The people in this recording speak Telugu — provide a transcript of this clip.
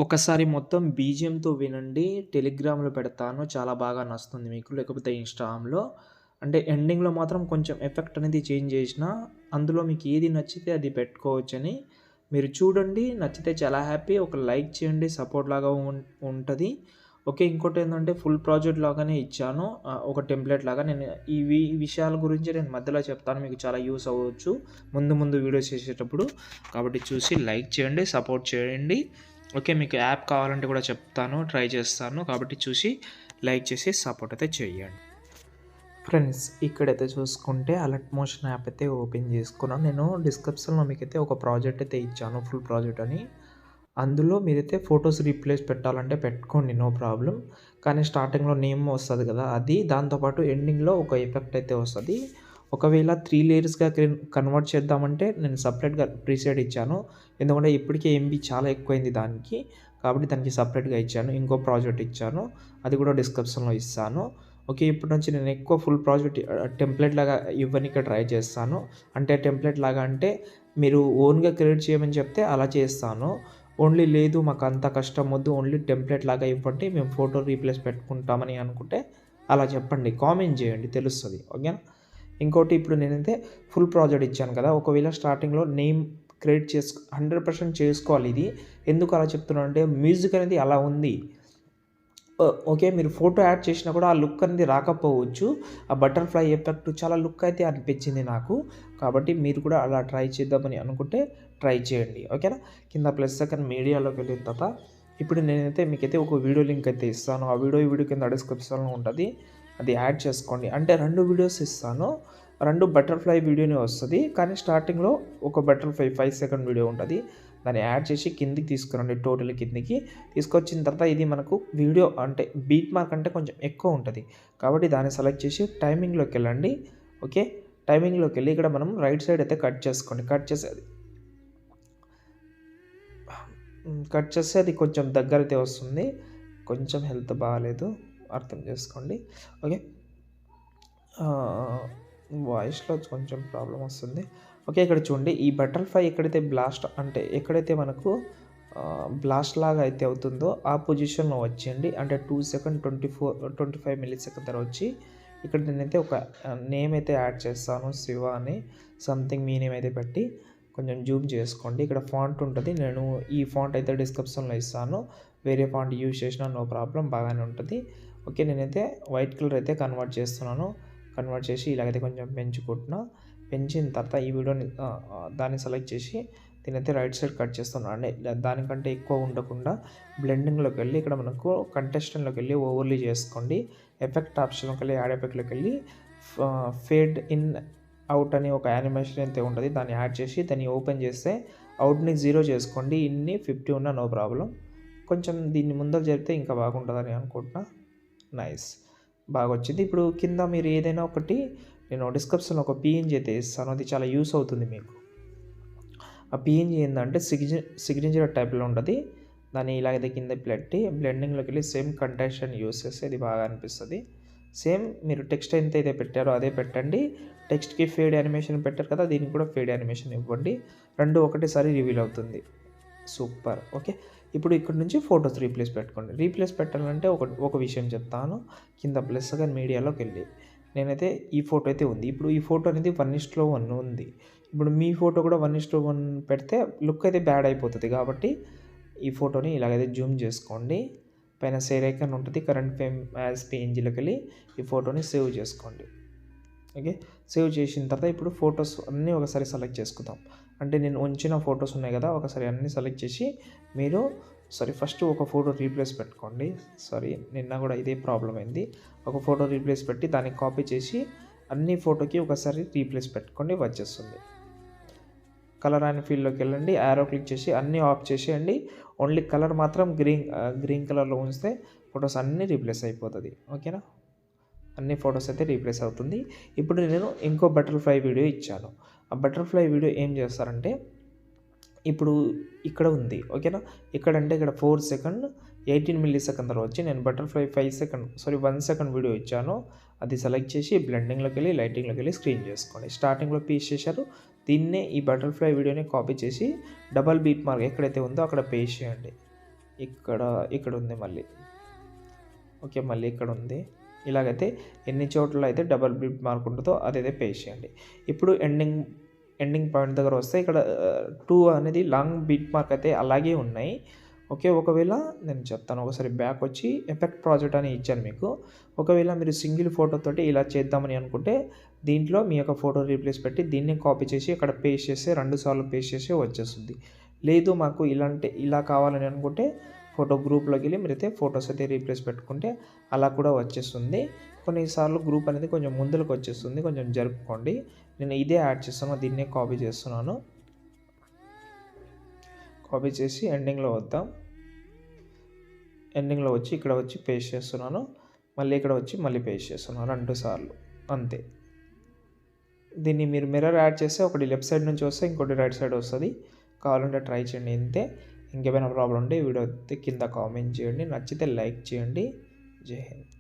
ఒకసారి మొత్తం బీజీఎంతో వినండి. టెలిగ్రామ్‌లో పెడతాను. చాలా బాగా నచ్చుతుంది మీకు. లేకపోతే ఇన్‌స్టాగ్రామ్‌లో. అంటే ఎండింగ్‌లో మాత్రం కొంచెం ఎఫెక్ట్ అనేది చేంజ్ చేసినా, అందులో మీకు ఏది నచ్చితే అది పెట్టుకోవచ్చని. మీరు చూడండి. నచ్చితే చాలా హ్యాపీ. ఒక లైక్ చేయండి. సపోర్ట్ లాగా ఉంటది. ఓకే. ఇంకోటేందంటే ఫుల్ ప్రాజెక్ట్ లాగానే ఇచ్చాను. ఒక టెంప్లేట్ లాగా. నేను ఈ విషయాల గురించి నేను మధ్యలో చెప్తాను. మీకు చాలా యూజ్ అవ్వచ్చు. ముందు ముందు వీడియోస్ చేసేటప్పుడు. కాబట్టి చూసి లైక్ చేయండి. సపోర్ట్ చేయండి. ఓకే. మీకు యాప్ కావాలంటే కూడా చెప్తాను. ట్రై చేస్తాను. కాబట్టి చూసి లైక్ చేసి సపోర్ట్ అయితే చేయండి. ఫ్రెండ్స్ ఇక్కడైతే చూసుకుంటే అలర్ట్ మోషన్ యాప్ అయితే ఓపెన్ చేసుకున్నాను. నేను డిస్క్రిప్షన్‌లో మీకైతే ఒక ప్రాజెక్ట్ అయితే ఇచ్చాను. ఫుల్ ప్రాజెక్ట్ అని. అందులో మీరైతే ఫోటోస్ రీప్లేస్ పెట్టాలంటే పెట్టుకోండి. No problem. కానీ స్టార్టింగ్‌లో నేమ్ వస్తది కదా! అది. దాంతో పాటు ఎండింగ్‌లో ఒక ఎఫెక్ట్ అయితే వస్తది. ఒకవేళ 3 లేయర్స్‌గా కన్వర్ట్ చేద్దామంటే నేను సెపరేట్‌గా ప్రీసెట్ ఇచ్చాను. ఎందుకంటే ఇప్పటికే ఎంబీ చాలా ఎక్కువైంది దానికి. కాబట్టి దానికి సెపరేట్‌గా ఇచ్చాను. ఇంకో ప్రాజెక్ట్ ఇచ్చాను. అది కూడా డిస్క్రిప్షన్‌లో ఇస్తాను. ఓకే. ఇప్పటి నుంచి నేను ఎక్కువ ఫుల్ ప్రాజెక్ట్ టెంప్లేట్ లాగా ఇవ్వనీకే ట్రై చేస్తాను. అంటే టెంప్లేట్ లాగా అంటే మీరు ఓన్‌గా క్రియేట్ చేయమని చెప్తే అలా చేస్తాను. ఓన్లీ లేదు మాకంత కష్టం వద్దు. ఓన్లీ టెంప్లేట్ లాగా ఇవ్వండి. మేము ఫోటో రీప్లేస్ పెట్టుకుంటామని అనుకుంటే అలా చెప్పండి. కామెంట్ చేయండి తెలుస్తది. ఓకేనా? ఇంకోటి ఇప్పుడు నేనైతే ఫుల్ ప్రాజెక్ట్ ఇచ్చాను కదా! ఒకవేళ స్టార్టింగ్‌లో నేమ్ క్రియేట్ 100% చేసుకోవాలి ఇది. ఎందుకు అలా చెప్తున్నానంటే మ్యూజిక్ అనేది అలా ఉంది. ఓకే. మీరు ఫోటో యాడ్ చేషినా కూడా ఆ లుక్ అనేది రాకపోవచ్చు. ఆ బటర్‌ఫ్లై ఎఫెక్ట్ చాలా లుక్ అయితే అనిపించింది నాకు. కాబట్టి మీరు కూడా అలా ట్రై చేద్దామని అనుకుంటే ట్రై చేయండి. ఓకేనా? కింద ప్లస్ సెకండ్ మీడియాలోకి వెళ్ళిన తర్వాత ఇప్పుడు నేనైతే మీకైతే ఒక వీడియో లింక్ అయితే ఇస్తాను. ఆ వీడియో కింద డిస్క్రిప్షన్‌లో ఉంటది. అది యాడ్ చేసుకోండి. అంటే 2 వీడియోస్ ఇస్తాను. 2 బటర్‌ఫ్లై వీడియోనే వస్తది. కానీ స్టార్టింగ్‌లో ఒక బటర్‌ఫ్లై 5 సెకండ్ వీడియో ఉంటది. దాన్ని యాడ్ చేసి కిందకి తీసుకురండి టోటల్ కిందకి. తీసుకొచ్చిన తర్వాత ఇది మనకు వీడియో అంటే బీట్ మార్క్ అంటే కొంచెం ఎక్కువ ఉంటది. కాబట్టి దాన్ని సెలెక్ట్ చేసి టైమింగ్‌లోకెళ్ళండి. ఓకే. టైమింగ్‌లోకెళ్ళి ఇక్కడ మనం రైట్ సైడ్ అయితే కట్ చేసుకోండి. కట్ చేస్తే అది కొంచెం దగ్గరైతే వస్తుంది. కొంచెం హెల్త్ బాలేదు. అర్థం చేసుకోండి. ఓకే. వాయిస్‌లో కొంచెం ప్రాబ్లమ్ వస్తుంది. ఓకే. ఇక్కడ చూడండి ఈ బటర్‌ఫ్లై ఎక్కడైతే బ్లాస్ట్ అంటే ఎక్కడైతే మనకు బ్లాస్ట్ లాగా అయితే అవుతుందో ఆ పొజిషన్‌లో వచ్చేయండి. అంటే 2 సెకండ్ 25 మిల్లీ సెకండ్ తర్వాత వచ్చి ఇక్కడ నేనైతే ఒక నేమ్ అయితే యాడ్ చేస్తాను. శివ అని సంథింగ్ మీ నేమ్ అయితే పెట్టి కొంచెం జూమ్ చేసుకోండి. ఇక్కడ ఫాంట్ ఉంటది. నేను ఈ ఫాంట్ అయితే డిస్క్రిప్షన్‌లో ఇస్తాను. వేరే ఫాంట్ యూజ్ చేసినా నో ప్రాబ్లమ్ బాగానే ఉంటది. ఓకే. నేనైతే వైట్ కలర్ అయితే కన్వర్ట్ చేస్తున్నాను. కన్వర్ట్ చేసి ఇలాగైతే కొంచెం పెంచుకుంటున్నా. పెంచిన తర్వాత ఈ వీడియోని దాన్ని సెలెక్ట్ చేసి దీనైతే రైట్ సైడ్ కట్ చేస్తున్నాను. అంటే దానికంటే ఎక్కువ ఉండకుండా బ్లెండింగ్‌లోకెళ్ళి ఇక్కడ మనకు కంటెస్టెంట్‌లోకెళ్ళి ఓవర్లీ చేసుకోండి. ఎఫెక్ట్ ఆప్షన్‌లోకెళ్ళి యాడ్ ఎఫెక్ట్‌లోకెళ్ళి ఫేడ్ ఇన్, అవుట్ అని ఒక యానిమేషన్ అయితే ఉంటది. దాన్ని యాడ్ చేసి దాన్ని ఓపెన్ చేస్తే అవుట్‌ని 0 చేసుకోండి. ఇన్‌ని 50 ఉన్నా నో ప్రాబ్లమ్. కొంచెం దీన్ని ముందర జరిపితే ఇంకా బాగుంటదని అనుకుంటున్నా. నైస్. బాగొచ్చింది. ఇప్పుడు కింద మీరు ఏదైనా ఒకటి నేను డిస్క్రిప్షన్‌లో ఒక పీఎన్‌జీ అయితే ఇస్తాను. అది చాలా యూజ్ అవుతుంది మీకు. ఆ పీఎన్‌జీ ఏందంటే సిగ్నేచర్ టైప్‌లో ఉంటది. దాన్ని ఇలాగైతే కింద పెట్టి బ్లెండింగ్‌లోకెళ్ళి సేమ్ కంటెస్టెంట్ యూజ్ చేస్తే ఇది బాగా అనిపిస్తది. సేమ్ మీరు టెక్స్ట్ ఎంతైతే పెట్టారో అదే పెట్టండి. టెక్స్ట్‌కి ఫేడ్ యానిమేషన్ పెట్టారు కదా! దీనికి కూడా ఫేడ్ యానిమేషన్ ఇవ్వండి. 2 ఒకటేసారి రివీల్ అవుతుంది. సూపర్. ఓకే. ఇప్పుడు ఇక్కడ నుంచి ఫోటోస్ రీప్లేస్ పెట్టుకోండి. రీప్లేస్ పెట్టాలంటే ఒక విషయం చెప్తాను. కింద ప్లస్ సెకండ్ మీడియాలోకెళ్ళి నేనైతే ఈ ఫోటో అయితే ఉంది. ఇప్పుడు ఈ ఫోటో అనేది 1:1 ఉంది. ఇప్పుడు మీ ఫోటో కూడా 1:1 పెడితే లుక్ అయితే బ్యాడ్ అయిపోతది. కాబట్టి ఈ ఫోటోని ఇలాగైతే జూమ్ చేసుకోండి. పైన షేర్ ఐకాన్ ఉంటది. కరెంట్ ఫ్రేమ్ యాస్ పీఎన్‌జీలోకెళ్ళి ఈ ఫోటోని సేవ్ చేసుకోండి. ఓకే. సేవ్ చేసిన తర్వాత ఇప్పుడు ఫోటోస్ అన్నీ ఒకసారి సెలెక్ట్ చేసుకుందాం. అంటే నేను ఉంచిన ఫోటోస్ ఉన్నాయి కదా! ఒకసారి అన్నీ సెలెక్ట్ చేసి మీరు ఫస్ట్ ఒక ఫోటో రీప్లేస్ పెట్టుకోండి. నిన్న కూడా ఇదే ప్రాబ్లమ్ అయింది. ఒక ఫోటో రీప్లేస్ పెట్టి దాన్ని కాపీ చేసి అన్ని ఫోటోకి ఒకసారి రీప్లేస్ పెట్టుకోండి వచ్చేస్తుంది. కలర్ అండ్ ఫీల్డ్‌లోకెళ్ళండి. యారో క్లిక్ చేసి అన్నీ ఆఫ్ చేసేయండి. ఓన్లీ కలర్ మాత్రం గ్రీన్ కలర్‌లో ఉంచితే ఫోటోస్ అన్నీ రీప్లేస్ అయిపోతది. ఓకేనా? అన్ని ఫోటోస్ అయితే రీప్లేస్ అవుతుంది. ఇప్పుడు నేను ఇంకో బటర్‌ఫ్లై వీడియో ఇచ్చాను. ఆ బటర్‌ఫ్లై వీడియో ఏం చేస్తారంటే ఇప్పుడు ఇక్కడ ఉంది. ఓకేనా? ఇక్కడంటే ఇక్కడ 4 సెకండ్ 18 మిల్లీ సెకండ్ తర్వాత వచ్చి నేను బటర్‌ఫ్లై 1 సెకండ్ వీడియో ఇచ్చాను. అది సెలెక్ట్ చేసి బ్లెండింగ్‌లోకెళ్ళి, లైటింగ్‌లోకెళ్ళి స్క్రీన్ చేసుకోండి. స్టార్టింగ్‌లో పేస్ట్ చేశారు. దీన్నే ఈ బటర్‌ఫ్లై వీడియోని కాపీ చేసి డబుల్ బీట్ మార్క్ ఎక్కడైతే ఉందో అక్కడ పేస్ట్ చేయండి. ఇక్కడ ఉంది మళ్ళీ. ఓకే, మళ్ళీ ఇక్కడ ఉంది. ఇలాగైతే ఎన్ని చోట్ల అయితే డబల్ బిట్ మార్క్ ఉంటుందో అదైతే పేస్ట్ చేయండి. ఇప్పుడు ఎండింగ్ పాయింట్ దగ్గర వస్తే ఇక్కడ 2 అనేది లాంగ్ బిట్ మార్క్ అయితే అలాగే ఉన్నాయి. ఓకే, ఒకవేళ నేను చెప్తాను, ఒకసారి బ్యాక్ వచ్చి ఎఫెక్ట్ ప్రాజెక్ట్ అని ఇచ్చాను మీకు. ఒకవేళ మీరు సింగిల్ ఫోటోతోటి ఇలా చేద్దామని అనుకుంటే దీంట్లో మీ యొక్క ఫోటో రీప్లేస్ పెట్టి దీన్ని కాపీ చేసి ఇక్కడ పేస్ట్ చేస్తే 2 సార్లు పేస్ట్ చేసి వచ్చేస్తుంది. లేదు మాకు ఇలా కావాలని అనుకుంటే ఫోటో గ్రూప్లోకి వెళ్ళి మీరైతే ఫొటోస్ అయితే రీప్లేస్ పెట్టుకుంటే అలా కూడా వచ్చేస్తుంది. కొన్నిసార్లు గ్రూప్ అనేది కొంచెం ముందుకు వచ్చేస్తుంది, కొంచెం జరుపుకోండి. నేను ఇదే యాడ్ చేస్తాను, దీన్నే కాపీ చేస్తున్నాను. కాపీ చేసి ఎండింగ్లో వద్దాం. ఎండింగ్లో వచ్చి ఇక్కడ వచ్చి పేస్ట్ చేస్తున్నాను, మళ్ళీ ఇక్కడ వచ్చి మళ్ళీ పేస్ట్ చేస్తున్నాను 2 సార్లు అంతే. దీన్ని మీరు మిర్రర్ యాడ్ చేస్తే ఒకటి లెఫ్ట్ సైడ్ నుంచి వస్తే ఇంకోటి రైట్ సైడ్ వస్తుంది. కావాలంటే ట్రై చేయండి ఇంతే. ఇంకేమైనా ప్రాబ్లం ఉంటే వీడియో కింద కామెంట్ చేయండి. నచ్చితే లైక్ చేయండి. జై హింద్.